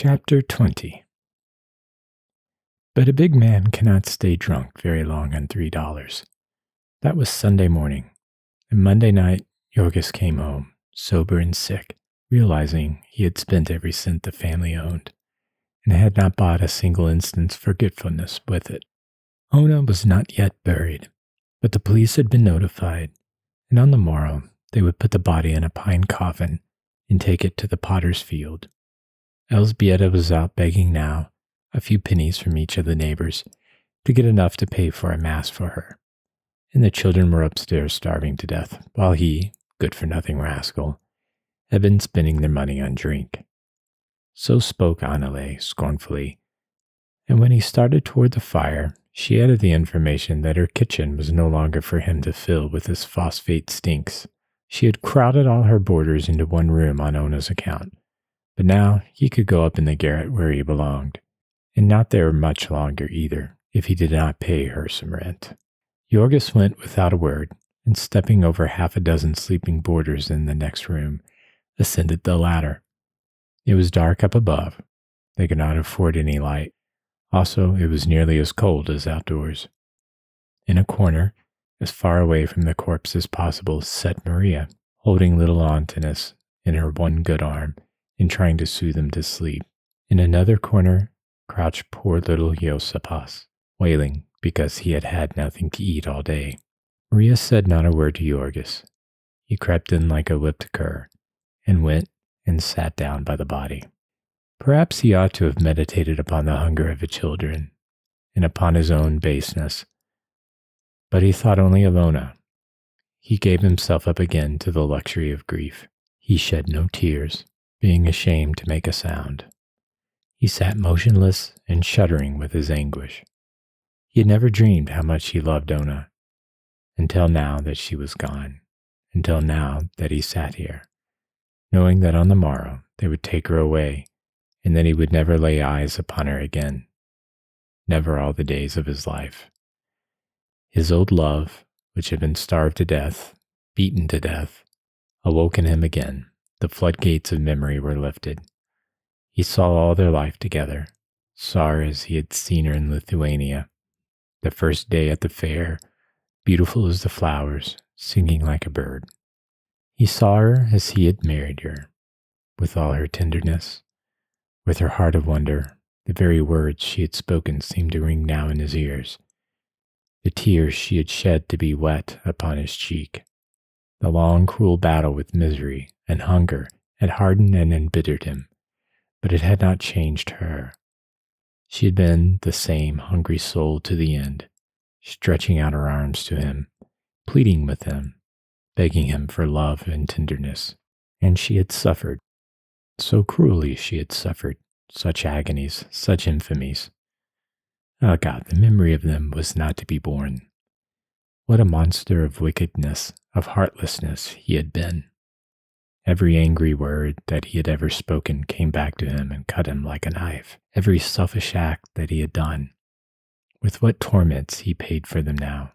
Chapter 20. But a big man cannot stay drunk very long on $3. That was Sunday morning, and Monday night, Yorgis came home, sober and sick, realizing he had spent every cent the family owned, and had not bought a single instant's forgetfulness with it. Ona was not yet buried, but the police had been notified, and on the morrow they would put the body in a pine coffin and take it to the potter's field. Elzbieta was out begging now, a few pennies from each of the neighbors, to get enough to pay for a mass for her. And the children were upstairs starving to death, while he, good-for-nothing rascal, had been spending their money on drink. So spoke Annele scornfully, and when he started toward the fire, she added the information that her kitchen was no longer for him to fill with his phosphate stinks. She had crowded all her boarders into one room on Ona's account, but now he could go up in the garret where he belonged, and not there much longer either, if he did not pay her some rent. Yorgis went without a word, and stepping over half a dozen sleeping boarders in the next room, ascended the ladder. It was dark up above. They could not afford any light. Also, it was nearly as cold as outdoors. In a corner, as far away from the corpse as possible, sat Maria, holding little Antonis in her one good arm and trying to soothe him to sleep. In another corner crouched poor little Josipas, wailing because he had had nothing to eat all day. Maria said not a word to Yorgis. He crept in like a whipped cur, and went and sat down by the body. Perhaps he ought to have meditated upon the hunger of the children, and upon his own baseness. But he thought only of Ona. He gave himself up again to the luxury of grief. He shed no tears, being ashamed to make a sound. He sat motionless and shuddering with his anguish. He had never dreamed how much he loved Ona, until now that she was gone, until now that he sat here, knowing that on the morrow they would take her away, and that he would never lay eyes upon her again, never all the days of his life. His old love, which had been starved to death, beaten to death, awoke in him again. The floodgates of memory were lifted. He saw all their life together, saw her as he had seen her in Lithuania, the first day at the fair, beautiful as the flowers, singing like a bird. He saw her as he had married her, with all her tenderness, with her heart of wonder. The very words she had spoken seemed to ring now in his ears. The tears she had shed to be wet upon his cheek. The long, cruel battle with misery and hunger had hardened and embittered him, but it had not changed her. She had been the same hungry soul to the end, stretching out her arms to him, pleading with him, begging him for love and tenderness. And she had suffered. So cruelly she had suffered, such agonies, such infamies. Oh God, the memory of them was not to be borne. What a monster of wickedness, of heartlessness he had been. Every angry word that he had ever spoken came back to him and cut him like a knife. Every selfish act that he had done. With what torments he paid for them now.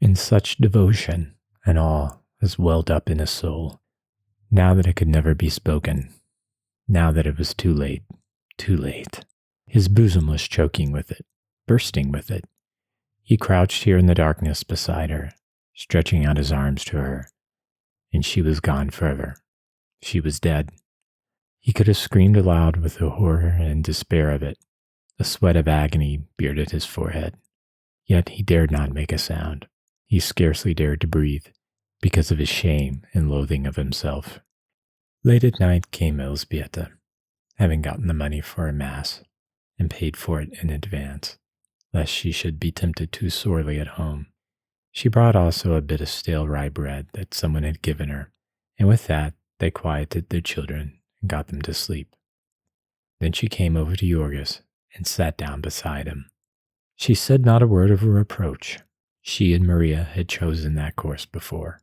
In such devotion and awe as welled up in his soul. Now that it could never be spoken. Now that it was too late. Too late. His bosom was choking with it, bursting with it. He crouched here in the darkness beside her, stretching out his arms to her, and she was gone forever. She was dead. He could have screamed aloud with the horror and despair of it. A sweat of agony bearded his forehead. Yet he dared not make a sound. He scarcely dared to breathe, because of his shame and loathing of himself. Late at night came Elzbieta, having gotten the money for a mass, and paid for it in advance, lest she should be tempted too sorely at home. She brought also a bit of stale rye bread that someone had given her, and with that they quieted their children and got them to sleep. Then she came over to Yorgis and sat down beside him. She said not a word of reproach. She and Maria had chosen that course before.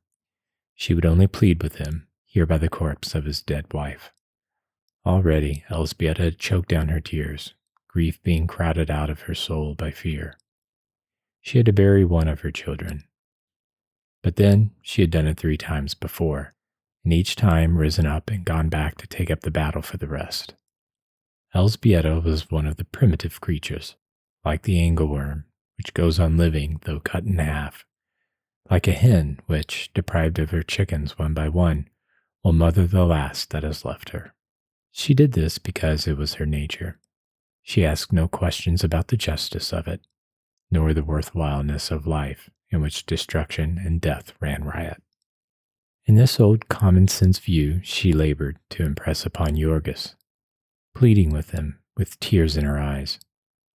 She would only plead with him, here by the corpse of his dead wife. Already Elzbieta had choked down her tears, grief being crowded out of her soul by fear. She had to bury one of her children. But then she had done it 3 times before, and each time risen up and gone back to take up the battle for the rest. Elzbieta was one of the primitive creatures, like the angleworm, which goes on living though cut in half, like a hen which, deprived of her chickens one by one, will mother the last that is left her. She did this because it was her nature. She asked no questions about the justice of it, nor the worthwhileness of life in which destruction and death ran riot. In this old common-sense view she labored to impress upon Yorgos, pleading with him with tears in her eyes.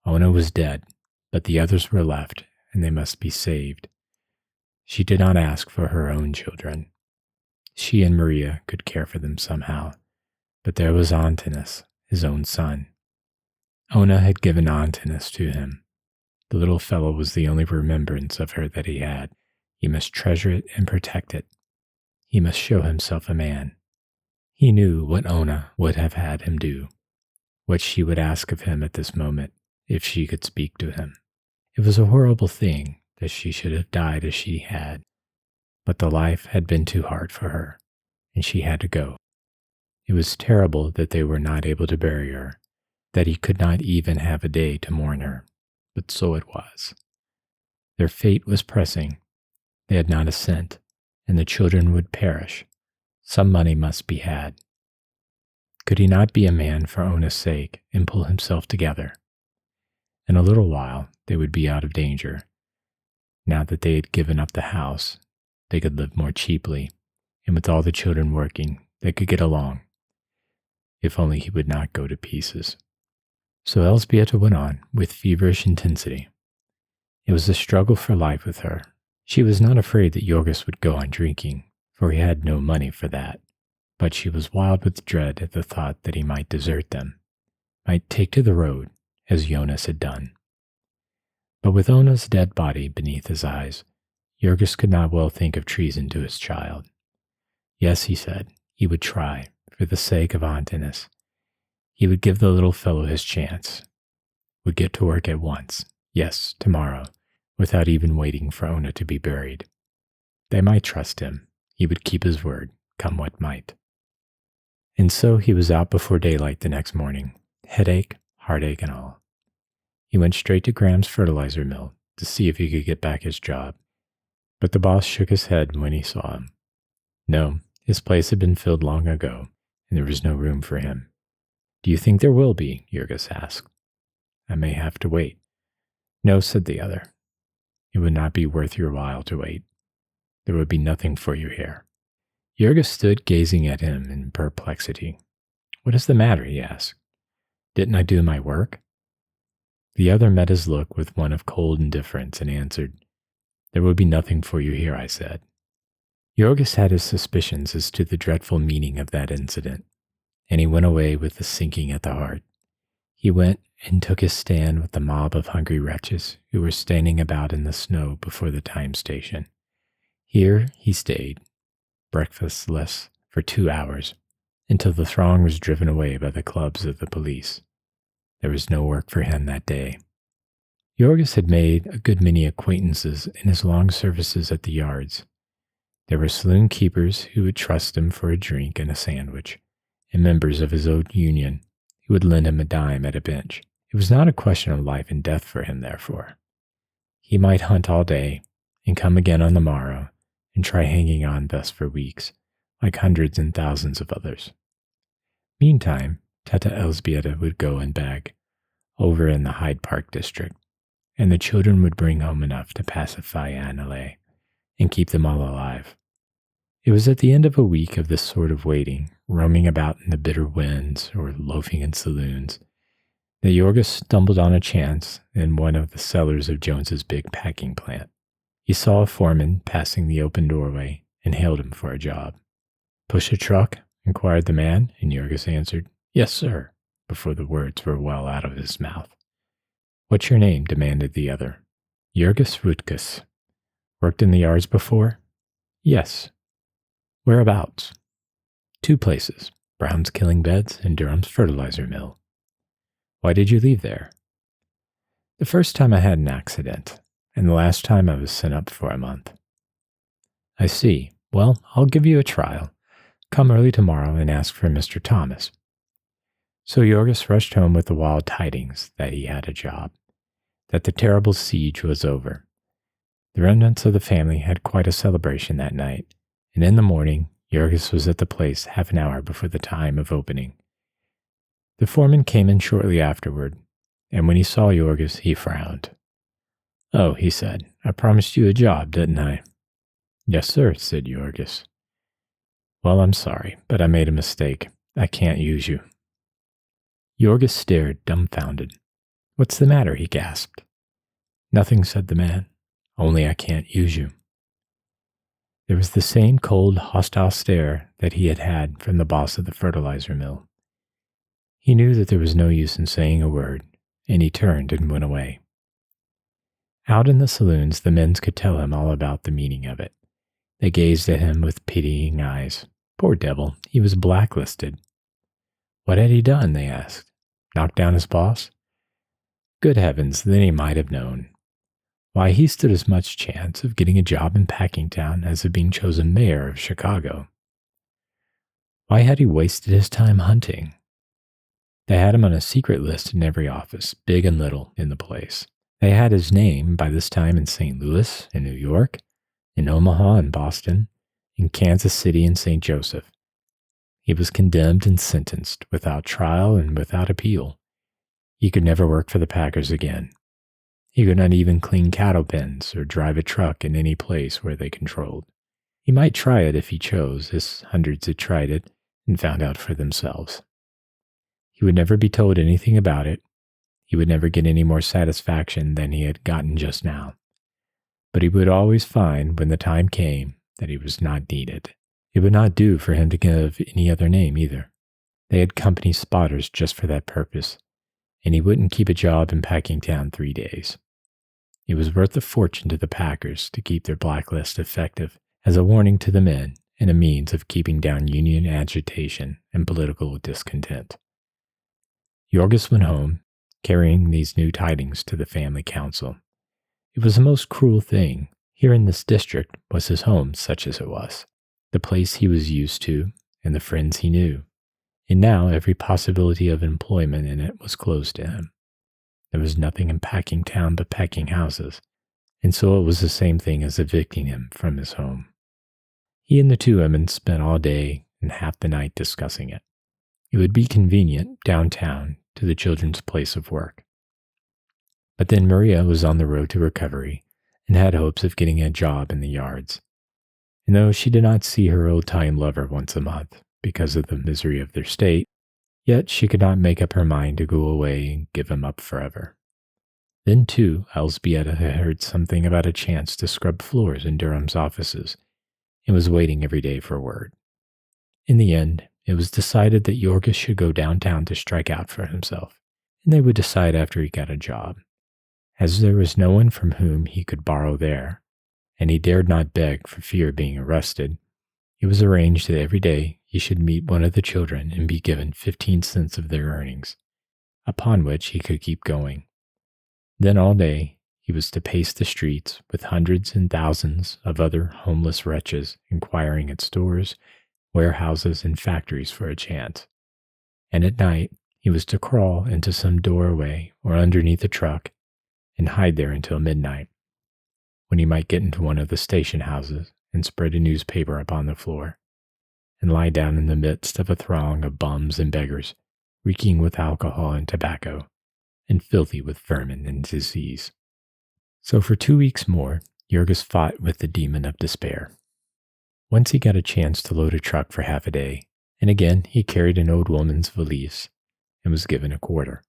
Ona was dead, but the others were left, and they must be saved. She did not ask for her own children. She and Maria could care for them somehow, but there was Antinous, his own son. Ona had given Antinous to him. The little fellow was the only remembrance of her that he had. He must treasure it and protect it. He must show himself a man. He knew what Ona would have had him do, what she would ask of him at this moment if she could speak to him. It was a horrible thing that she should have died as she had, but the life had been too hard for her, and she had to go. It was terrible that they were not able to bury her, that he could not even have a day to mourn her, but so it was. Their fate was pressing. They had not a cent, and the children would perish. Some money must be had. Could he not be a man for Ona's sake and pull himself together? In a little while, they would be out of danger. Now that they had given up the house, they could live more cheaply, and with all the children working, they could get along. If only he would not go to pieces. So Elzbieta went on with feverish intensity. It was a struggle for life with her. She was not afraid that Yorgos would go on drinking, for he had no money for that, but she was wild with dread at the thought that he might desert them, might take to the road, as Jonas had done. But with Ona's dead body beneath his eyes, Yorgos could not well think of treason to his child. Yes, he said, he would try, for the sake of Antinous. He would give the little fellow his chance, would get to work at once, yes, tomorrow, without even waiting for Ona to be buried. They might trust him. He would keep his word, come what might. And so he was out before daylight the next morning, headache, heartache, and all. He went straight to Graham's fertilizer mill to see if he could get back his job, but the boss shook his head when he saw him. No, his place had been filled long ago, and there was no room for him. Do you think there will be? Yorgos asked. I may have to wait. No, said the other. It would not be worth your while to wait. There would be nothing for you here. Yorgos stood gazing at him in perplexity. What is the matter? He asked. Didn't I do my work? The other met his look with one of cold indifference and answered, There would be nothing for you here, I said. Yorgos had his suspicions as to the dreadful meaning of that incident, and he went away with a sinking at the heart. He went and took his stand with the mob of hungry wretches who were standing about in the snow before the time station. Here he stayed, breakfastless, for 2 hours, until the throng was driven away by the clubs of the police. There was no work for him that day. Yorgos had made a good many acquaintances in his long services at the yards. There were saloon keepers who would trust him for a drink and a sandwich, and members of his old union who would lend him a dime at a bench. It was not a question of life and death for him, therefore. He might hunt all day and come again on the morrow and try hanging on thus for weeks, like hundreds and thousands of others. Meantime, Teta Elzbieta would go and beg, over in the Hyde Park district, and the children would bring home enough to pacify Annalay and keep them all alive. It was at the end of a week of this sort of waiting, roaming about in the bitter winds or loafing in saloons, that Yorgos stumbled on a chance in one of the cellars of Jones's big packing plant. He saw a foreman passing the open doorway and hailed him for a job. Push a truck? Inquired the man, and Yorgos answered, Yes, sir, before the words were well out of his mouth. What's your name? Demanded the other. Yorgos Rutkus. Worked in the yards before? Yes. Whereabouts? 2 places, Brown's Killing Beds and Durham's fertilizer mill. Why did you leave there? The first time I had an accident, and the last time I was sent up for a month. I see. Well, I'll give you a trial. Come early tomorrow and ask for Mr. Thomas. So Jorgis rushed home with the wild tidings that he had a job, that the terrible siege was over. The remnants of the family had quite a celebration that night, and in the morning, Jorgis was at the place half an hour before the time of opening. The foreman came in shortly afterward, and when he saw Jorgis, he frowned. "Oh," he said, "I promised you a job, didn't I?" "Yes, sir," said Jorgis. "Well, I'm sorry, but I made a mistake. I can't use you." Jorgis stared, dumbfounded. "What's the matter?" he gasped. "Nothing," said the man. "Only I can't use you." There was the same cold, hostile stare that he had had from the boss of the fertilizer mill. He knew that there was no use in saying a word, and he turned and went away. Out in the saloons, the men could tell him all about the meaning of it. They gazed at him with pitying eyes. Poor devil, he was blacklisted. What had he done, they asked? Knocked down his boss? Good heavens, then he might have known. Why, he stood as much chance of getting a job in Packingtown as of being chosen mayor of Chicago. Why had he wasted his time hunting? They had him on a secret list in every office, big and little, in the place. They had his name by this time in St. Louis, in New York, in Omaha and Boston, in Kansas City and St. Joseph. He was condemned and sentenced without trial and without appeal. He could never work for the Packers again. He could not even clean cattle pens or drive a truck in any place where they controlled. He might try it if he chose, as hundreds had tried it and found out for themselves. He would never be told anything about it. He would never get any more satisfaction than he had gotten just now. But he would always find, when the time came, that he was not needed. It would not do for him to give any other name either. They had company spotters just for that purpose, and he wouldn't keep a job in Packingtown 3 days. It was worth a fortune to the Packers to keep their blacklist effective as a warning to the men and a means of keeping down union agitation and political discontent. Jorgis went home, carrying these new tidings to the family council. It was a most cruel thing. Here in this district was his home, such as it was, the place he was used to and the friends he knew, and now every possibility of employment in it was closed to him. There was nothing in Packingtown but packing houses, and so it was the same thing as evicting him from his home. He and the two women spent all day and half the night discussing it. It would be convenient downtown to the children's place of work. But then Maria was on the road to recovery and had hopes of getting a job in the yards. And though she did not see her old-time lover once a month because of the misery of their state, yet she could not make up her mind to go away and give him up forever. Then, too, Elzbieta had heard something about a chance to scrub floors in Durham's offices and was waiting every day for word. In the end, it was decided that Jorgis should go downtown to strike out for himself, and they would decide after he got a job. As there was no one from whom he could borrow there, and he dared not beg for fear of being arrested, it was arranged that every day he should meet one of the children and be given 15 cents of their earnings, upon which he could keep going. Then all day he was to pace the streets with hundreds and thousands of other homeless wretches inquiring at stores, warehouses, and factories for a chance. And at night he was to crawl into some doorway or underneath a truck and hide there until midnight, when he might get into one of the station houses and spread a newspaper upon the floor, and lie down in the midst of a throng of bums and beggars, reeking with alcohol and tobacco, and filthy with vermin and disease. So for 2 weeks more, Jorgis fought with the demon of despair. Once he got a chance to load a truck for half a day, and again he carried an old woman's valise and was given a quarter.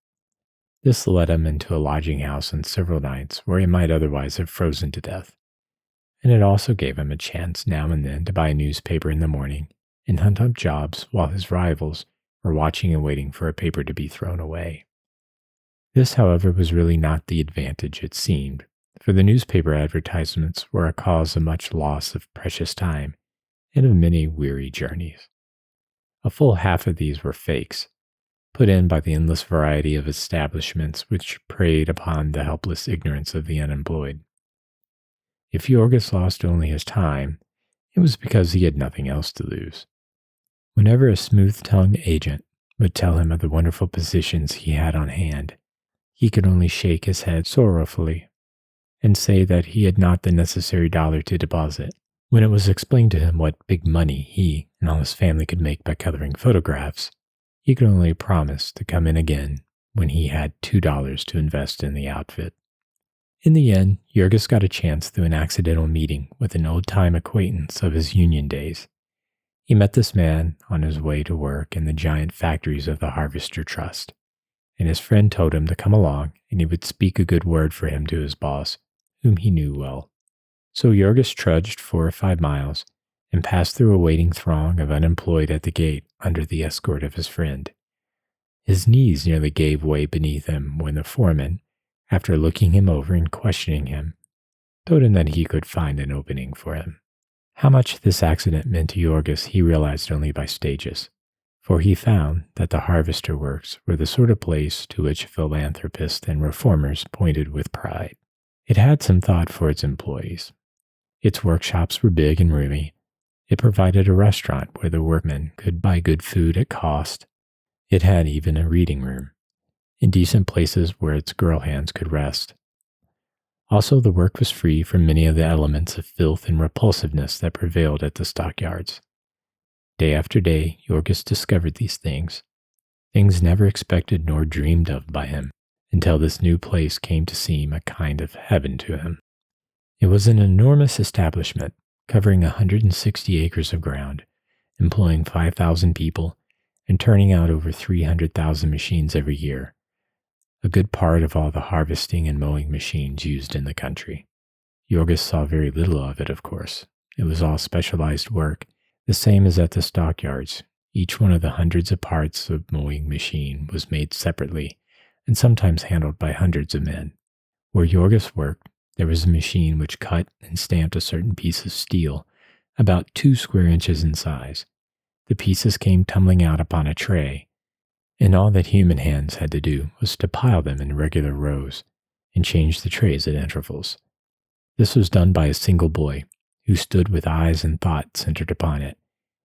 This led him into a lodging house on several nights where he might otherwise have frozen to death, and it also gave him a chance now and then to buy a newspaper in the morning and hunt up jobs while his rivals were watching and waiting for a paper to be thrown away. This, however, was really not the advantage it seemed, for the newspaper advertisements were a cause of much loss of precious time and of many weary journeys. A full half of these were fakes, put in by the endless variety of establishments which preyed upon the helpless ignorance of the unemployed. If Jorgis lost only his time, it was because he had nothing else to lose. Whenever a smooth-tongued agent would tell him of the wonderful positions he had on hand. He could only shake his head sorrowfully and say that he had not the necessary dollar to deposit. When it was explained to him what big money he and all his family could make by coloring photographs, he could only promise to come in again when he had $2 to invest in the outfit. In the end, Jurgis got a chance through an accidental meeting with an old-time acquaintance of his union days. He met this man on his way to work in the giant factories of the Harvester Trust, and his friend told him to come along and he would speak a good word for him to his boss, whom he knew well. So Jurgis trudged 4 or 5 miles and passed through a waiting throng of unemployed at the gate under the escort of his friend. His knees nearly gave way beneath him when the foreman, after looking him over and questioning him, told him that he could find an opening for him. How much this accident meant to Jurgis he realized only by stages, for he found that the Harvester Works were the sort of place to which philanthropists and reformers pointed with pride. It had some thought for its employees. Its workshops were big and roomy. It provided a restaurant where the workmen could buy good food at cost. It had even a reading room, and decent places where its girl hands could rest. Also, the work was free from many of the elements of filth and repulsiveness that prevailed at the stockyards. Day after day, Jurgis discovered these things never expected nor dreamed of by him, until this new place came to seem a kind of heaven to him. It was an enormous establishment, covering 160 acres of ground, employing 5,000 people, and turning out over 300,000 machines every year, a good part of all the harvesting and mowing machines used in the country. Jurgis saw very little of it, of course. It was all specialized work, the same as at the stockyards. Each one of the hundreds of parts of mowing machine was made separately and sometimes handled by hundreds of men. Where Jurgis worked, there was a machine which cut and stamped a certain piece of steel, about 2 square inches in size. The pieces came tumbling out upon a tray, and all that human hands had to do was to pile them in regular rows and change the trays at intervals. This was done by a single boy, who stood with eyes and thought centered upon it,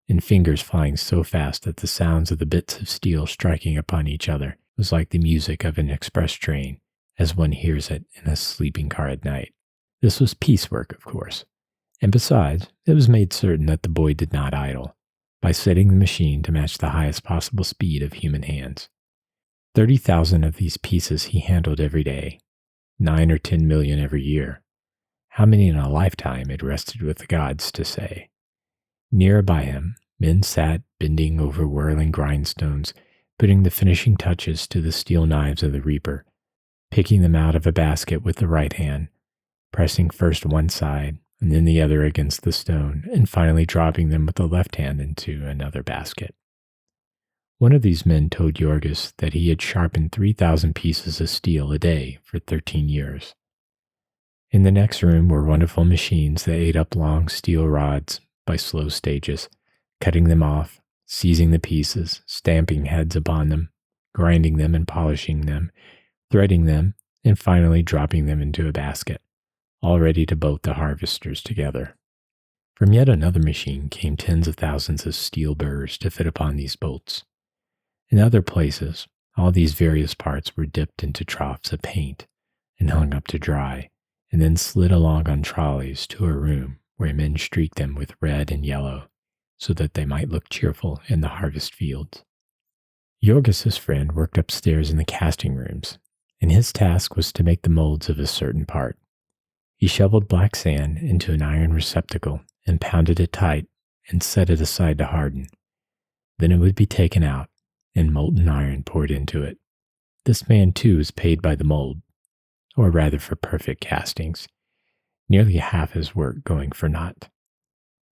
and fingers flying so fast that the sounds of the bits of steel striking upon each other was like the music of an express train, as one hears it in a sleeping car at night. This was piecework, of course, and besides, it was made certain that the boy did not idle, by setting the machine to match the highest possible speed of human hands. 30,000 of these pieces he handled every day, 9 or 10 million every year. How many in a lifetime it rested with the gods to say. Near by him, men sat bending over whirling grindstones, putting the finishing touches to the steel knives of the reaper, picking them out of a basket with the right hand, pressing first one side and then the other against the stone, and finally dropping them with the left hand into another basket. One of these men told Jurgis that he had sharpened 3,000 pieces of steel a day for 13 years. In the next room were wonderful machines that ate up long steel rods by slow stages, cutting them off, seizing the pieces, stamping heads upon them, grinding them and polishing them, threading them, and finally dropping them into a basket, all ready to bolt the harvesters together. From yet another machine came tens of thousands of steel burrs to fit upon these bolts. In other places, all these various parts were dipped into troughs of paint and hung up to dry, and then slid along on trolleys to a room where men streaked them with red and yellow, so that they might look cheerful in the harvest fields. Jurgis's friend worked upstairs in the casting rooms, and his task was to make the molds of a certain part. He shoveled black sand into an iron receptacle and pounded it tight and set it aside to harden. Then it would be taken out and molten iron poured into it. This man too is paid by the mold, or rather for perfect castings, nearly half his work going for naught.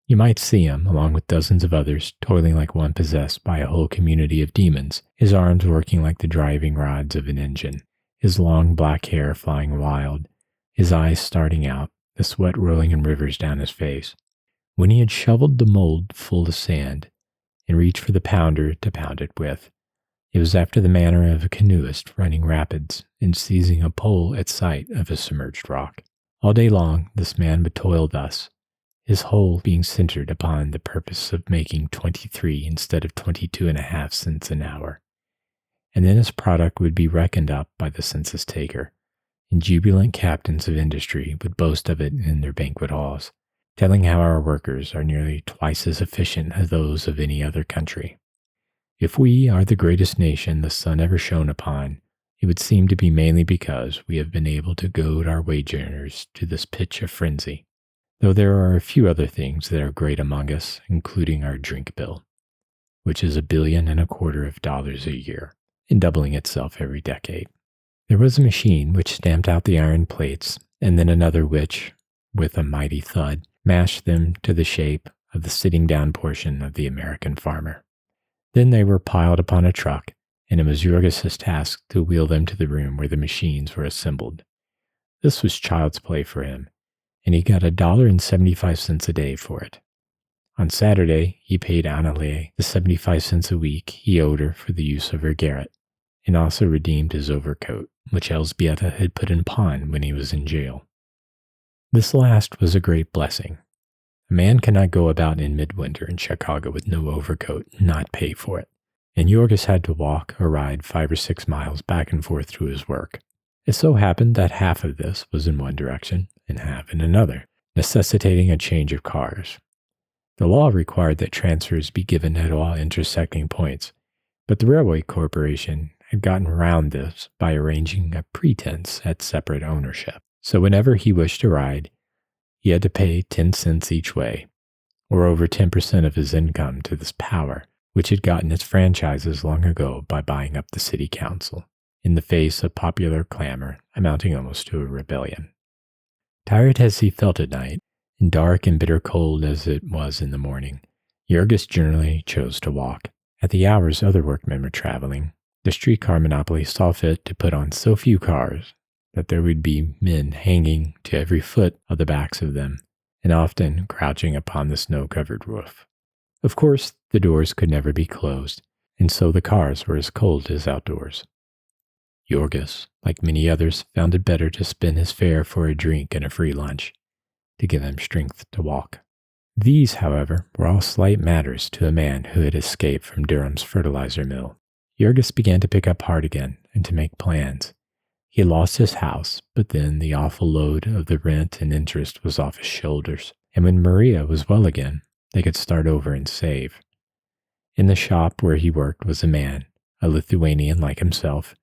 You might see him, along with dozens of others, toiling like one possessed by a whole community of demons, his arms working like the driving rods of an engine, his long black hair flying wild, his eyes starting out, the sweat rolling in rivers down his face. When he had shoveled the mold full of sand and reached for the pounder to pound it with, it was after the manner of a canoeist running rapids and seizing a pole at sight of a submerged rock. All day long this man would toil thus, his whole being centered upon the purpose of making 23 instead of 22.5 cents an hour. and then his product would be reckoned up by the census taker, and jubilant captains of industry would boast of it in their banquet halls, telling how our workers are nearly twice as efficient as those of any other country. If we are the greatest nation the sun ever shone upon, it would seem to be mainly because we have been able to goad our wage earners to this pitch of frenzy, though there are a few other things that are great among us, including our drink bill, which is $1.25 billion a year, and doubling itself every decade. There was a machine which stamped out the iron plates, and then another which, with a mighty thud, mashed them to the shape of the sitting down portion of the American farmer. Then they were piled upon a truck, and it was Jurgis's task to wheel them to the room where the machines were assembled. This was child's play for him, and he got $1.75 a day for it. On Saturday, he paid Annalee the 75 cents a week he owed her for the use of her garret, and also redeemed his overcoat, which Elzbieta had put in pawn when he was in jail. This last was a great blessing. A man cannot go about in midwinter in Chicago with no overcoat and not pay for it, and Jurgis had to walk or ride 5 or 6 miles back and forth to his work. It so happened that half of this was in one direction and half in another, necessitating a change of cars. The law required that transfers be given at all intersecting points, but the railway corporation had gotten around this by arranging a pretense at separate ownership. So whenever he wished to ride, he had to pay 10 cents each way, or over 10% of his income to this power, which had gotten its franchises long ago by buying up the city council, in the face of popular clamor amounting almost to a rebellion. Tired as he felt at night, and dark and bitter cold as it was in the morning, Jurgis generally chose to walk. At the hours other workmen were traveling, the streetcar monopoly saw fit to put on so few cars that there would be men hanging to every foot of the backs of them, and often crouching upon the snow-covered roof. Of course, the doors could never be closed, and so the cars were as cold as outdoors. Jurgis, like many others, found it better to spend his fare for a drink and a free lunch, to give him strength to walk. These, however, were all slight matters to a man who had escaped from Durham's fertilizer mill. Jurgis began to pick up heart again and to make plans. He had lost his house, but then the awful load of the rent and interest was off his shoulders, and when Maria was well again, they could start over and save. In the shop where he worked was a man, a Lithuanian like himself,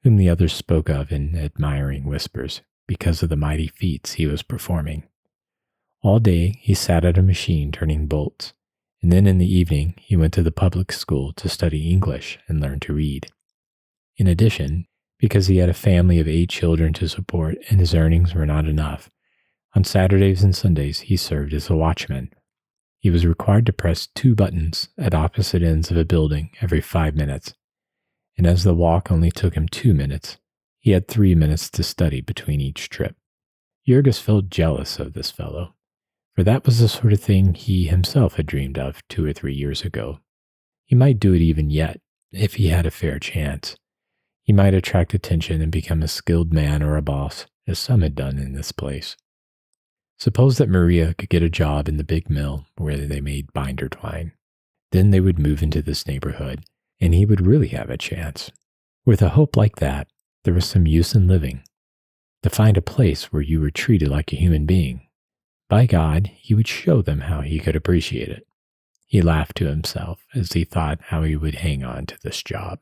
whom the others spoke of in admiring whispers because of the mighty feats he was performing. All day he sat at a machine turning bolts, and then in the evening he went to the public school to study English and learn to read. In addition, because he had a family of 8 children to support and his earnings were not enough, on Saturdays and Sundays he served as a watchman. He was required to press 2 buttons at opposite ends of a building every 5 minutes, and as the walk only took him 2 minutes, he had 3 minutes to study between each trip. Jurgis felt jealous of this fellow, for that was the sort of thing he himself had dreamed of 2 or 3 years ago. He might do it even yet, if he had a fair chance. He might attract attention and become a skilled man or a boss, as some had done in this place. Suppose that Maria could get a job in the big mill where they made binder twine. Then they would move into this neighborhood, and he would really have a chance. With a hope like that, there was some use in living. To find a place where you were treated like a human being. By God, he would show them how he could appreciate it. He laughed to himself as he thought how he would hang on to this job.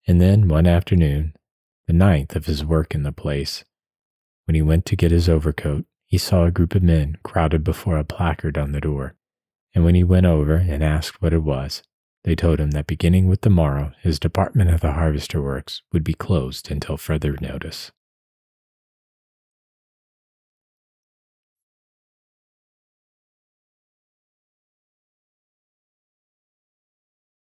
And then one afternoon, the 9th of his work in the place, when he went to get his overcoat, he saw a group of men crowded before a placard on the door, and when he went over and asked what it was, they told him that beginning with the morrow, his department of the harvester works would be closed until further notice.